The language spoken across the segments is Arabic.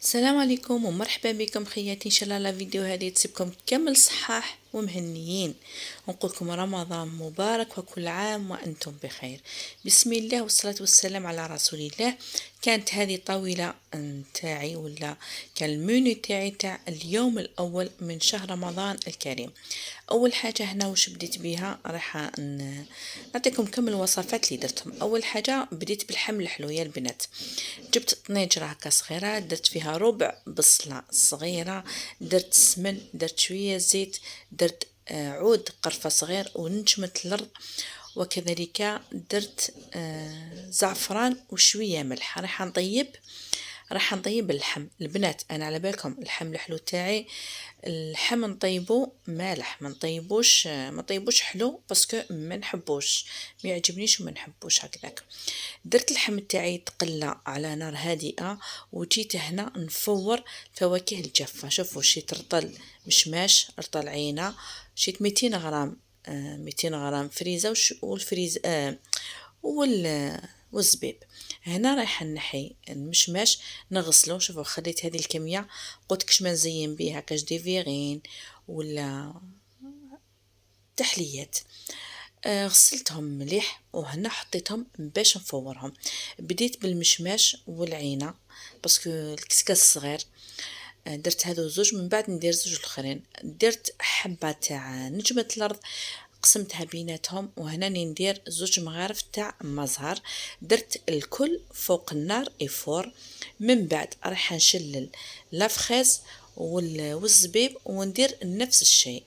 السلام عليكم ومرحبا بكم خياتي. ان شاء الله لا فيديو هذه تسيبكم كامل صحاح ومهنيين، ونقولكم رمضان مبارك وكل عام وانتم بخير. بسم الله والصلاة والسلام على رسول الله. كانت هذه طاولة نتاعي ولا كان المنيو تاع اليوم الاول من شهر رمضان الكريم. اول حاجه هنا وش بديت بها راح نعطيكم كم الوصفات اللي درتهم. اول حاجه بديت بالحم الحلو يا البنات. جبت طنجره هكا صغيره، درت فيها ربع بصله صغيره، درت سمن، درت شويه زيت، درت عود قرفه صغير ونجمه الارض، وكذلك درت زعفران وشويه ملح. راح نطيب اللحم البنات. انا على بالكم اللحم الحلو تاعي اللحم نطيبو مالح، ما نطيبوش حلو باسكو ما نحبوش، ما يعجبنيش وما نحبوش هكذاك. درت اللحم تاعي تقلى على نار هادئه، وجيت هنا نفور فواكه الجافه. شوفوا شيت رطل مشماش، رطل عينه، شيت 200 غرام 200 غرام فريزه والفريز والزبيب. هنا رايحه نحي المشماش نغسلو. شوفوا خليت هذه الكميه، قلت كش ما نزين بيها كاش دي فيغين ولا تحليات. غسلتهم مليح وهنا حطيتهم باش نفورهم. بديت بالمشماش والعينه باسكو الكسكاس صغير. درت هذو زوج، من بعد ندير زوج الاخرين. درت حبه تاع نجمه الارض قسمتها بيناتهم، وهنا ندير زوج مغارف تاع مزهر. درت الكل فوق النار يفور. من بعد راح نشلل لافخيز والزبيب وندير نفس الشيء.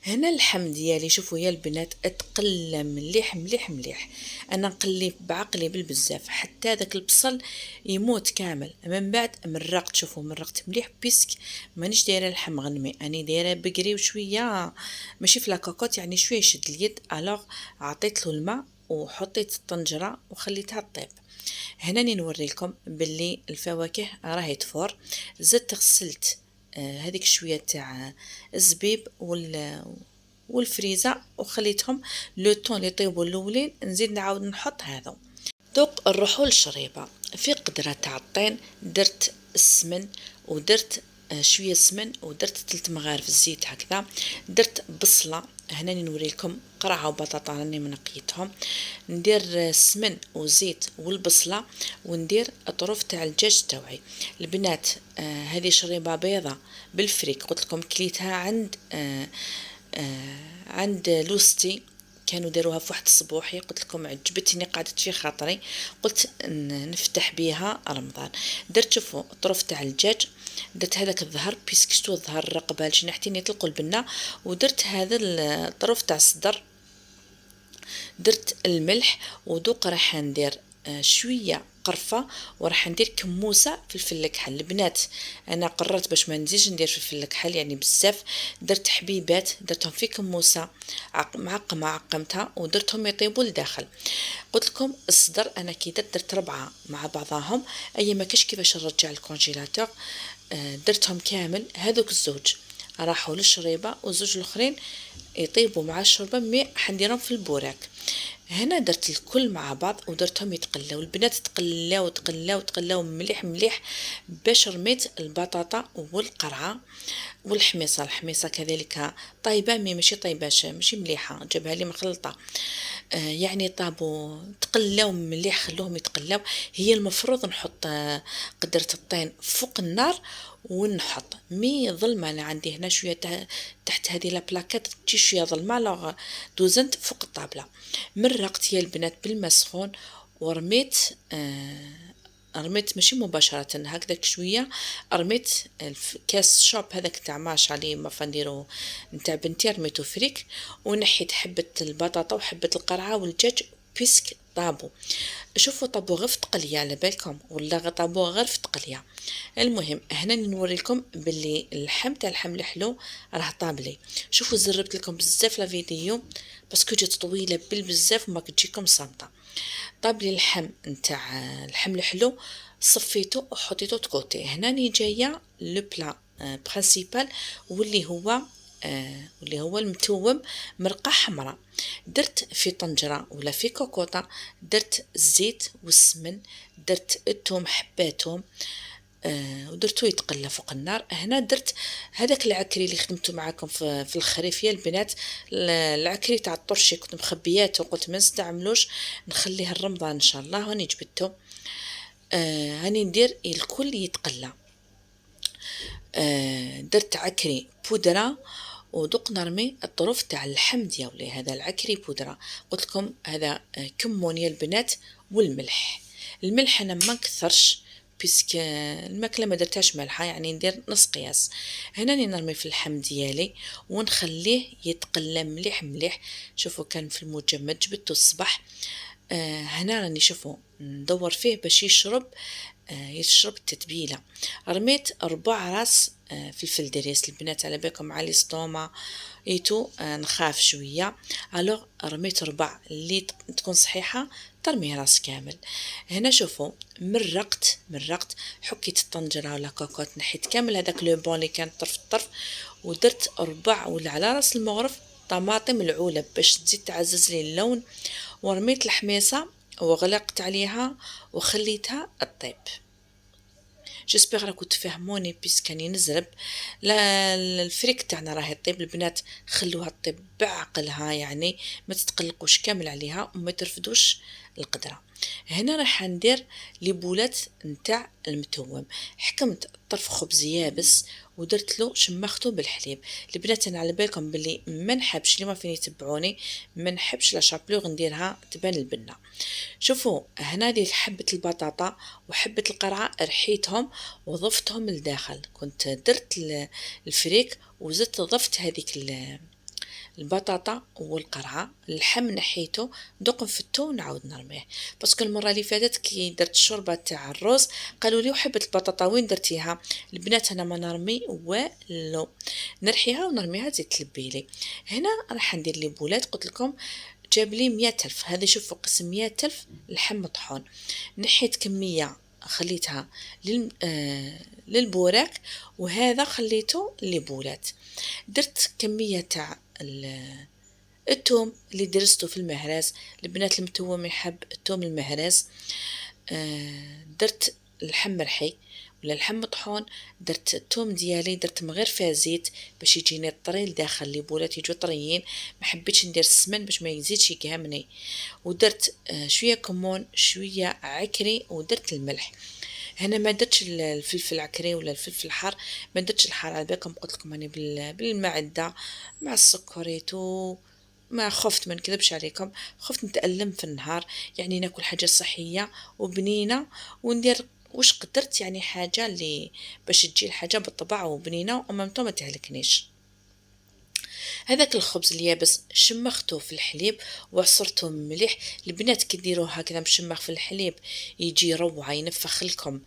هنا اللحم ديالي شوفوا يا البنات اتقلى مليح مليح مليح. انا نقلي بعقلي بالبزاف حتى داك البصل يموت كامل. من بعد مرقت، شوفوا مرقت مليح بيسك مانيش دايره اللحم مغنمي، اني دايره بقري وشويه ماشي في لاكوكوت، يعني شويه يشد اليد. الوغ عطيت له الماء وحطيت الطنجره وخليتها تطيب. هنا نوري لكم باللي الفواكه راهي تفور. زدت غسلت هذيك شويه تاع الزبيب والفريزه وخليتهم لو طون اللي يطيبوا الاولين. نزيد نعاود نحط هذا. دوق نروحوا للشريبه. في قدره تاع الطين درت السمن ودرت شويه سمن ودرت 3 مغارف الزيت هكذا. درت بصله، هنا نوري لكم قرعه وبطاطا راني منقيتهم. ندير السمن وزيت والبصله وندير اطروف تاع الدجاج تاوعي. البنات هذه شريبه بيضه بالفريك، قلت لكم كليتها عند لوستي، كانوا داروها في واحد الصبوحي، قلت لكم عجبتني قعدت في خاطري قلت نفتح بيها رمضان. درت شوفوا طرف تاع الدجاج، درت هذاك الظهر بيسكشتو الظهر الرقبه شنحتين يطلقوا البنه، ودرت هذا الطرف تاع الصدر. درت الملح ودوق راح ندير شويه قرفه، وراح ندير كموسه فلفل الكحل. البنات انا قررت باش ما نزيدش ندير فلفل الكحل يعني بزاف، درت حبيبات درتهم في كموسه معقمه عقمتها ودرتهم يطيبوا لداخل. قلت لكم الصدر انا كي درت 4 مع بعضهم، اي ما كاش كيفاش نرجع الكونجيلاتور. درتهم كامل هذوك الزوج راحوا للشريبه، والزوج الاخرين يطيبوا مع الشوربه مي حنديرهم في البوراك. هنا درت الكل مع بعض ودرتهم يتقلاو. البنات تقلاو تقلاو تقلاو مليح مليح باش رميت البطاطا والقرعه والحميصه. الحميصه كذلك طيبه مي ماشي طيباش ماشي مليحه، جابها لي مخلطه. يعني طابوا تقلاو مليح، خلوهم يتقلاو. هي المفروض نحط قدرة الطين فوق النار ونحط مي ظلمه. انا عندي هنا شويه تحت هذه لابلاكات تجي شويه ظلمه، لو دوزنت فوق الطابله. مرقت يا البنات بالماء سخون ورميت رميت ماشي مباشرة هكذاك شوية، رميت كاس شوب هذاك تاع ماش عليه مفنديرو نتاع بنتي رميتو فريك، ونحيت حبة البطاطا وحبة القرعة والدجاج بيسك طابو. شوفوا طابو غير في تقليه على بالكم، ولا طابو غير في تقليه. المهم هنا نوري لكم باللي اللحم تاع الحم الحلو راه طابلي. شوفوا زربت لكم بزاف لا فيديو باسكو جات طويله بالبزاف وما كتجيكم صامته. طاب لي اللحم نتاع اللحم الحلو، صفيته وحطيته تكوتي. هنا ني جايه لو بلا برينسيبال واللي هو واللي هو المتوم مرقة حمراء. درت في طنجرة ولا في كوكوطة، درت الزيت والسمن، درت الثوم حباتهم، ودرتو يتقلى فوق النار. هنا درت هذاك العكري اللي خدمته معاكم في الخريف يا البنات، العكري تاع الطرشي كنت مخبياته، قلت ما نستعملوش نخليه الرمضان ان شاء الله، هاني جبته. هاني ندير الكل يتقلى. درت عكري بودرة، ودق نرمي الطرف تاع اللحم ديالي. هذا العكري بودرة قلت لكم هذا كمون يا البنات، والملح. الملح انا ما نكثرش بيسك الماكله ما درتهاش مالحه، يعني ندير نص قياس. هنا نرمي في اللحم ديالي ونخليه يتقلى مليح مليح. شوفوا كان في المجمد جبته الصباح. هنا راني شوفوا ندور فيه باش يشرب التتبيله. رميت 4 راس فلفل دريس. البنات على بالكم على السطومه ايتو نخاف شويه، الوغ رميت 4 اللي تكون صحيحه ترمي راس كامل. هنا شوفوا مرقت حكيت الطنجره ولا كوكوت، نحيت كامل هذاك لو بون اللي كان طرف الطرف، ودرت 4 ولا على راس المغرف طماطم العولب باش تزيد تعزز لي اللون، ورميت الحميصه وغلقت عليها وخليتها الطيب. جيسبيغ راكم تفهموني بيسكاني نزرب. لا الفريك تاعنا راهي طيب البنات، خلوها طيب بعقلها، يعني ما تتقلقوش كامل عليها وما ترفدوش القدره. هنا راح ندير لي بولات نتاع المتوم. حكمت طرف خبز يابس ودرت له شمخته بالحليب. البنات انا على بالكم باللي ما نحبش، اللي ما فين يتبعوني ما نحبش لا شابلوغ نديرها تبان البنه. شوفوا هنا دي حبة البطاطا وحبة القرعة رحيتهم وضفتهم لداخل. كنت درت الفريك وزدت ضفت هذيك البطاطا والقرعة. اللحم نحيته دق نفتو ونعاود نرميه، باسكو المره اللي فاتت كي درت الشوربه تاع الروز قالوا لي وحبه البطاطا وين درتيها؟ البنات انا ما نرمي والو، نرحيها ونرميها تزيد تلبيلي. هنا راح ندير لي بولات قلت لكم جاب لي 100,000. هذه شوفوا قسم 100,000 لحم مطحون. نحيت كميه خليتها للبوراك، وهذا خليته لبولات. درت كميه تاع الثوم اللي درسته في المهراز. البنات المتوم يحب الثوم المهراز. درت اللحم مرحي ولا اللحم مطحون، درت الثوم ديالي درت من غير فيها زيت باش يجيني الطري لداخل لي بولات يجوا طريين. ما حبيتش ندير السمن باش ما يزيدش يقهمني. ودرت شويه كمون شويه عكري ودرت الملح. هنا ما درتش الفلفل العكري ولا الفلفل الحار، ما درتش الحار على بالكم قلت لكم راني بالمعده مع السكريتو. ما خفت، ما نكذبش عليكم، خفت نتألم في النهار، يعني ناكل حاجه صحيه وبنينه وندير وش قدرت، يعني حاجه اللي باش تجي الحاجه بالطبع وبنينه ومامتو ما تهلكنيش. هذاك الخبز اليابس شمخته في الحليب وعصرته مليح. البنات كديروه هكذا مشمخ في الحليب يجي روعه، ينفخ لكم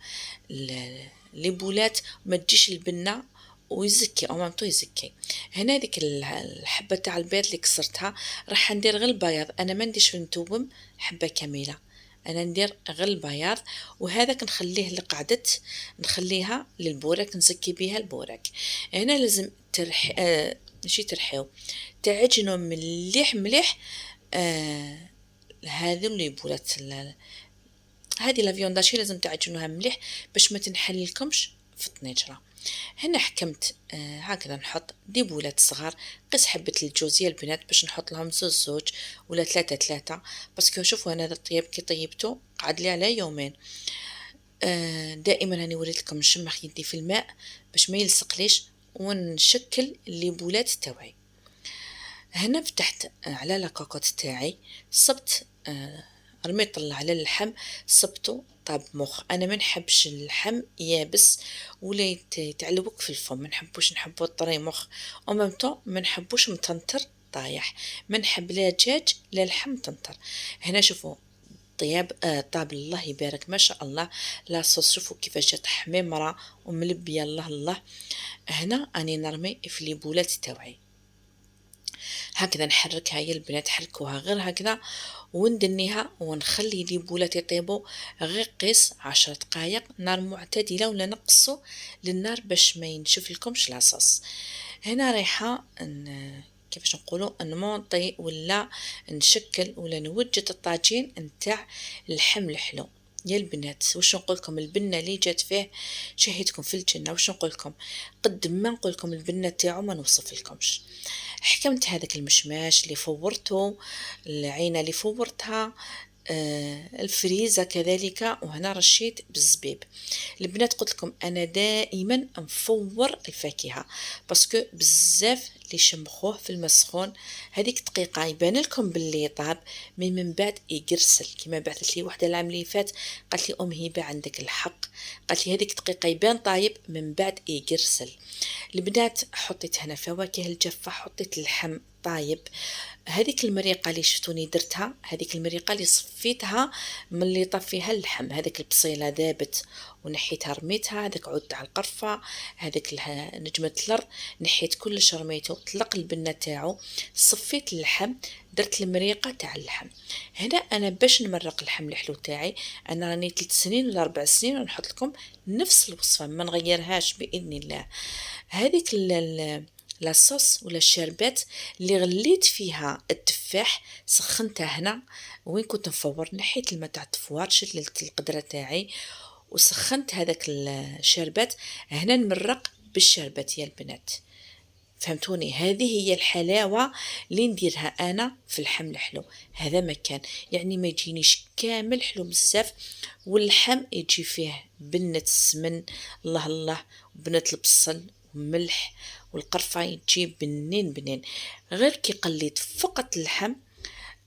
لي بولات ما تجيش البنه ويزكي او مامتو يزكي. هنا ديك الحبه تاع البيض اللي كسرتها راح ندير غير البياض، انا ما نديش في المتوم حبه كامله، انا ندير غير البياض. وهذاك نخليه لقعدت نخليها للبوراك نزكي بها البوراك. هنا لازم ماشي ترحيو، تعجنوا مليح مليح. هذه اللي بولات هذه لافيونداشي لازم تعجنوها مليح باش ما تنحللكمش في الطنجره. هنا حكمت هكذا نحط دي بولات صغار، قس حبه الجوزيه البنات باش نحط لهم زوج ولا ثلاثه، باسكو شوفوا انا هذا الطياب كي طيبته قعد لي على يومين. دائما راني وريت لكم نشمخ يدي في الماء باش ما يلصقليش ونشكل لي بولات تاوعي. هنا فتحت على لاكاكوت تاعي، صبت رميت طلع على اللحم صبته طاب مخ. انا ما نحبش اللحم يابس ولا يتعلبك في الفم، ما نحبوش، نحبو طري مخ، وممتو ما نحبوش مطنطر طايح، ما نحب لا دجاج لا لحم مطنطر. هنا شوفوا طياب طاب الله يبارك ما شاء الله. لا صوص شوفوا كيفاش جات حميمره وملبيه الله الله. هنا اني نرمي في لي بولات تاوعي هكذا نحركها، يا البنات حركوها غير هكذا وندنيها ونخلي لي بولات يطيبوا غير قيس 10 دقائق، نار معتدله ولا نقصوا للنار باش ما ينشف لكمش لاصوص. هنا رايحه كيفاش نقولوا نمونطي ولا نشكل ولا نوجد الطاجين نتاع اللحم الحلو. يا البنات واش نقول لكم، البنه اللي جات فيه شهيتكم في الجنه. واش نقول لكم، قد ما نقول لكم البنه تاعو ما نوصف لكمش. حكمت هذاك المشماش اللي فورته، العينه اللي فورتها، الفريزة كذلك، وهنا رشيت بالزبيب. البنات قلت لكم انا دائما نفور الفاكهه باسكو بزاف اللي شمخوه في المسخون، هذيك دقيقه يبان لكم باللي طاب، من بعد يقرسل. كما بعثت لي وحده العام اللي فات قالت لي ام هبه عندك الحق، قالت لي هذيك دقيقه يبان طايب من بعد يقرسل. البنات حطيت هنا فواكه الجافه، حطيت اللحم طايب. هذيك المريقه اللي شفتوني درتها، هذيك المريقه اللي صفيتها من اللي طفيها اللحم، هذيك البصيله ذابت ونحيتها رميتها، هذاك عود تاع القرفه، هذاك نجمه الارض نحيت كلش رميته، طلق البنه تاعو، صفيت اللحم، درت المريقه تاع اللحم. هنا انا باش نمرق اللحم الحلو تاعي، انا راني 3 سنين ولا 4 سنين ونحط لكم نفس الوصفه ما نغيرهاش باذن الله. هذيك لاصوص ولا الشربات اللي غليت فيها التفاح سخنتها هنا وين كنت نفور، نحيت الماء تاع التفوار، شللت القدره تاعي وسخنت هذاك الشربات هنا نمرق بالشربات يا البنات. فهمتوني، هذه هي الحلاوه اللي نديرها انا في اللحم الحلو. هذا مكان يعني ما يجينيش كامل حلو بزاف، واللحم يجي فيه بنه السمن، الله الله، وبنه البصل وملح، والقرفه يجي بنين بنين. غير كي قليت فقط اللحم،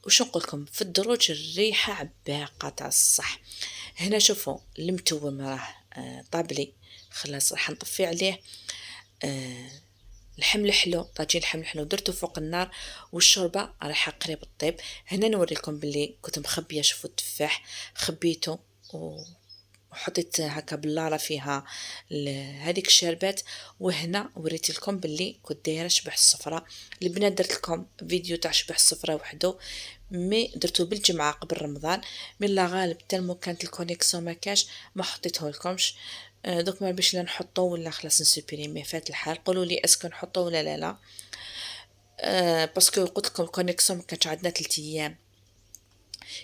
وش نقول لكم، في الدروج الريحه عباقه تاع الصح. هنا شوفوا المتوم راه طابلي، خلاص راح نطفي عليه. الحم الحلو، طاجين الحم الحلو درته فوق النار، والشوربه رايحه قريب الطيب. هنا نوريكم باللي كنت مخبيه، شوفوا التفاح خبيته وحطيت هكا بلاره فيها هذيك الشربات. وهنا وريت لكم باللي كنت دايره شبح الصفراء. البنات درت لكم فيديو تاع شبح الصفراء وحده، مي درتو بالجمعه قبل رمضان، من لا غالب تلمو كانت الكونيكسيون ما كاش ما حطيته لكمش. دوك ما باش لا نحطو ولا خلاص نسوبريمي، فات الحال قولوا لي اسكو نحطو ولا لا. باسكو قلت لكم الكونيكسيون ما كانش عندنا 3 ايام،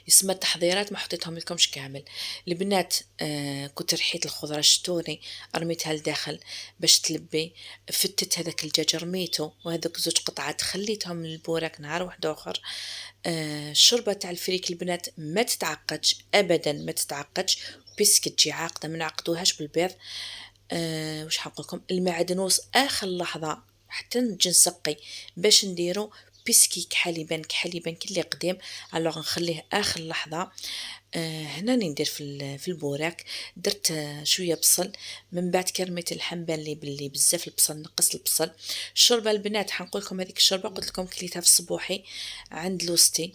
يسمى التحضيرات ما حطيتهم لكمش كامل. البنات كنت رحيت الخضره شتوني رميتها لداخل باش تلبي، فتت هذاك الدجاج رميته، وهذوك 2 قطعات خليتهم للبوراك نهار واحد اخر. الشوربه تاع الفريك البنات ما تتعقدش ابدا، ما تتعقدش، بيسك تجي عاقده ما نعقدوهاش بالبيض. واش حنقول لكم، المعدنوس اخر لحظه حتى نجي نسقي باش نديرو بيسكي كحليبان كحليبان كلي قديم، الوغ نخليه اخر لحظه. هنا ندير في البوراك درت شويه بصل، من بعد كرميت اللحم بان لي باللي بزاف البصل، نقص البصل. الشوربه البنات حنقول لكم هذيك الشوربه قلت لكم كليتها في الصبوحي عند لوستي.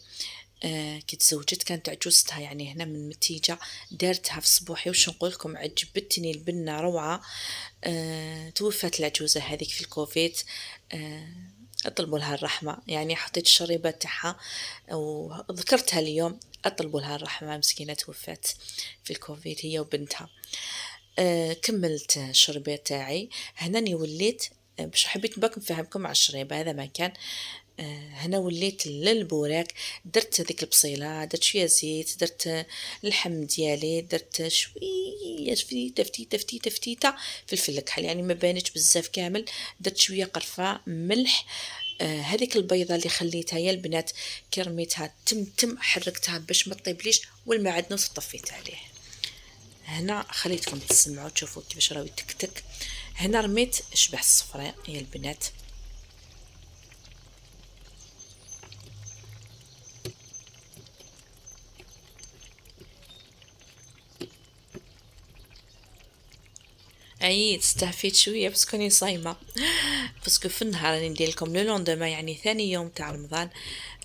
كي تزوجت كانت عجوزتها يعني هنا من متيجة، دارتها في صبوحي. وش نقول لكم عجبتني البنة روعة. توفت العجوزة هذيك في الكوفيد. اطلبوا لها الرحمة، يعني حطيت الشريبات تاعها وذكرتها اليوم، اطلبوا لها الرحمة، مسكينة توفت في الكوفيد هي وبنتها. كملت الشربات تاعي، هناني وليت باش حبيت باك نفهمكم على الشريبة هذا ما كان. هنا للبوراك درت هذيك البصيله، درت شويه زيت، درت اللحم ديالي، درت شويه تفتيته فلفل كحل يعني ما بانتش بزاف كامل، درت شويه قرفه ملح. هذيك البيضه اللي خليتها يا البنات كرميتها تم حركتها باش ما تطيبليش، والمعدنوس طفيت عليه. هنا خليتكم تسمعوا تشوفوا كيفاش راهو يتكتك. هنا رميت شبح الصفراء يا البنات. عييت استهفيت شويه بس كوني صايمه، باسكو في النهار راني ندير لكم لو لوندوما يعني ثاني يوم تاع رمضان.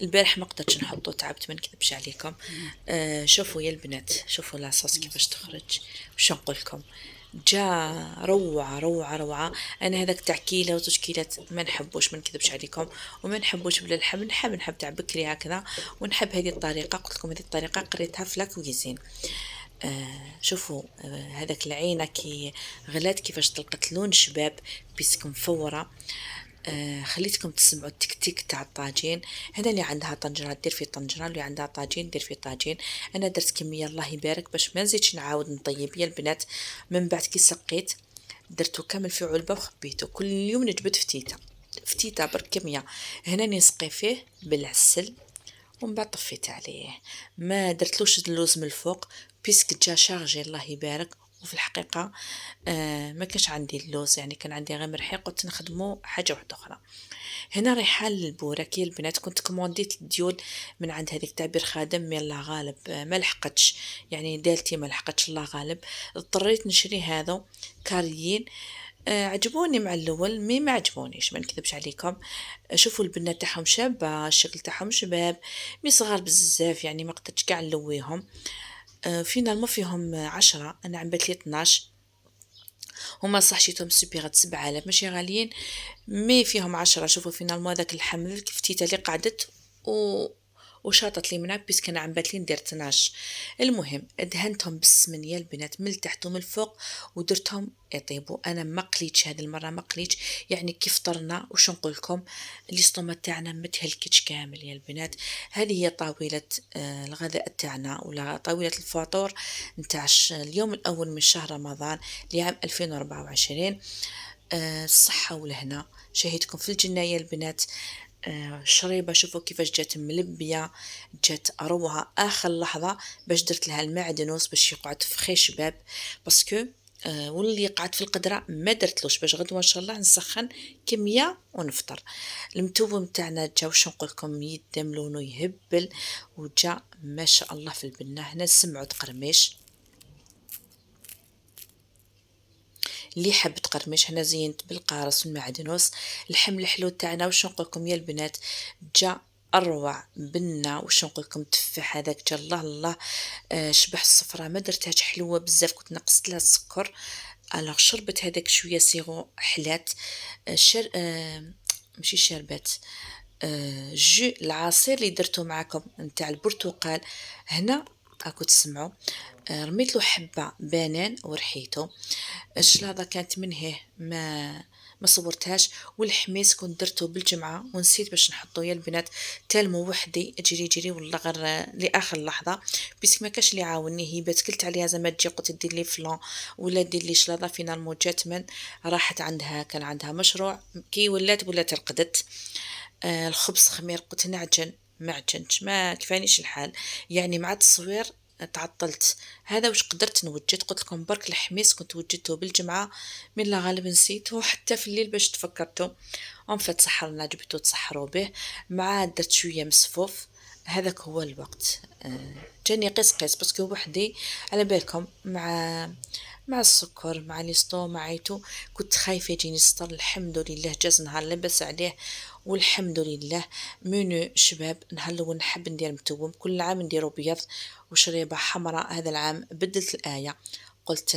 البارح ما قدرتش نحطو، تعبت ما نكذبش عليكم. شوفوا يا البنات، شوفوا لاصوص كيفاش تخرج. واش نقول لكم، جا روعة روعة روعة. أنا هذاك تاع كيلة وزوج كيلات ما نحبوش، ما نكذبش عليكم، وما نحبوش بلا اللحم، نحب تاع بكري هكذا. ونحب هذه الطريقة، قلت لكم هذه الطريقة قريتها في لاكويزين. شوفوا هذاك العينة كي غلات كيفاش طلقت لون شباب بيسك مفورة. خليتكم تسمعوا التكتيك تاع الطاجين. هذا اللي عندها طنجرة دير في طنجرة، اللي عندها طاجين دير في طاجين. انا درت كميه الله يبارك باش ما نزيدش نعاود نطيب يا البنات. من بعد كي سقيت درتو كامل في علبه وخبيته. كل يوم نجبد فتيته فتيته برك كميه. هنا نسقي فيه بالعسل ومن بعد طفيت عليه. ما درتلوش اللوز من الفوق بيسك جا شارجي الله يبارك. وفي الحقيقة ما كانش عندي اللوز، يعني كان عندي غير مرحي، قلت نخدمو حاجة واحدة أخرى. هنا ريحان للبورك يا البنات. كنت كومونديت الديول من عند هذيك تعبير خادم من الله غالب، ما لحقتش، يعني دالتي ما لحقتش الله غالب. اضطريت نشري هذا كاريين. عجبوني مع الاول مي ما عجبونيش، ما نكذبش عليكم. شوفوا البنات تاعهم شابه، الشكل تاعهم شباب، مي صغار بزاف، يعني ما قدرتش كاع نلويهم. فينا ما فيهم 10، انا عم بات لي 12. هما صح شيتهم سوبيغات 7000 ماشي غاليين، مي فيهم 10. شوفوا فينا هذاك الحمل كيف تيتا اللي قعدت وشاطت لي منها بيسك انا عم بات لي ندير 12. المهم دهنتهم بالسمن يا البنات من التحت ومن الفوق ودرتهم يطيبوا. انا ما قليتش هذه المره، ما قليتش، يعني كيف طرنا وش نقول لكم. الاسطومه تاعنا متهلكتش كامل يا البنات. هذه هي طاوله الغداء تاعنا ولا طاوله الفطور نتاع اليوم الاول من شهر رمضان لعام 2024. الصحة والهنا. شهيتكم في الجنة يا البنات. شريبة شوفوا كيفاش جات ملبية، جات أروعة آخر لحظة باش درت لها المعدنوس باش يقعد فخي شباب. باسكو واللي قعد في القدرة ما درتلوش باش غدوة ان شاء الله نسخن كمية ونفطر. المتوب متاعنا جا وش نقولكم يدم لونه يهبل وجا ما شاء الله في البنة. هنا سمعوا تقرميش، اللي حب تقرمش. هنا زينت بالقارص والمعدنوس. الحمل الحلو تاعنا وش نقولكم يا البنات جا اروع بنا. وش نقولكم تفاح هذاك جا الله الله. شبح الصفرة ما درتهاش حلوة بزاف، كنت نقصت لها السكر. الوغ شربت هذاك شوية سيغو حلات. شر ماشي شربات. جو العصير اللي درته معكم نتاع البرتقال هنا راكو تسمعوا. رميت له حبة بانان ورحيته. الشلاضة كانت منه ما صورتهاش. والحميس كنت درته بالجمعة ونسيت باش نحطه يا البنات. تالمو وحدي جري جري والله غير لاخر لحظة بيسك ما كاش اللي عاوني. هي بتكلت عليها زعما تجي قلت دير لي فلان ولا دير لي شلاضة. فينا الموجات من راحت عندها، كان عندها مشروع كي ولات رقدت. الخبز خمير قلت نعجن ما عجنتش، ما كفانيش الحال، يعني مع التصوير تعطلت. هذا وش قدرت نوجد. قلت لكم برك الحميس كنت وجدته بالجمعة من لا غالب نسيته حتى في الليل باش تفكرته. فتسحرنا جبتو تسحروا به مع درت شوية مسفوف. هذاك هو الوقت. جاني قيس قيس باسكو وحدي على بالكم مع السكر مع ليستو معيتو. كنت خايفة يجيني ستر. الحمد لله جاز نهار لبس عليه والحمد لله. منو شباب نهار الاول نحب ندير متوم، كل عام نديرو بيض وشريبة حمراء. هذا العام بدلت الآية، قلت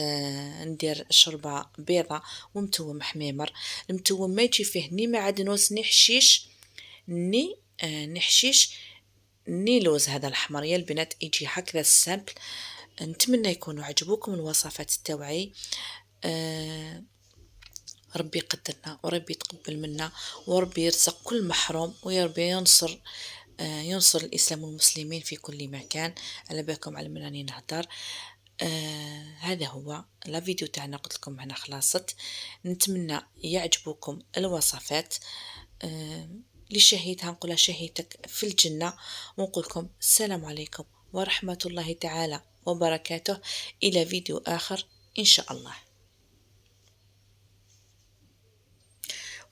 ندير شربة بيضة ومتوم حميمر. المتوم ما يجي فيه ني معدنوس ني حشيش ني نحشيش ني لوز. هذا الأحمر يا البنات يجي هكذا السامبل. نتمنى يكونوا عجبوكم الوصفات التوعي. ربي يقدرنا وربي يتقبل منا وربي يرزق كل محروم ويربي ينصر الإسلام والمسلمين في كل مكان. على بالكم على مناني نهدر. هذا هو لا فيديو تاعنا، قلت لكم هنا خلاصت. نتمنى يعجبوكم الوصفات. اللي شهيتها نقولها شهيتك في الجنة. ونقول لكم السلام عليكم ورحمة الله تعالى وبركاته. إلى فيديو آخر إن شاء الله.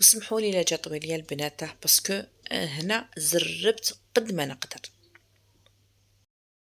وسمحوا لي لا جا طويل يا البنات باسكو هنا زربت قد ما نقدر.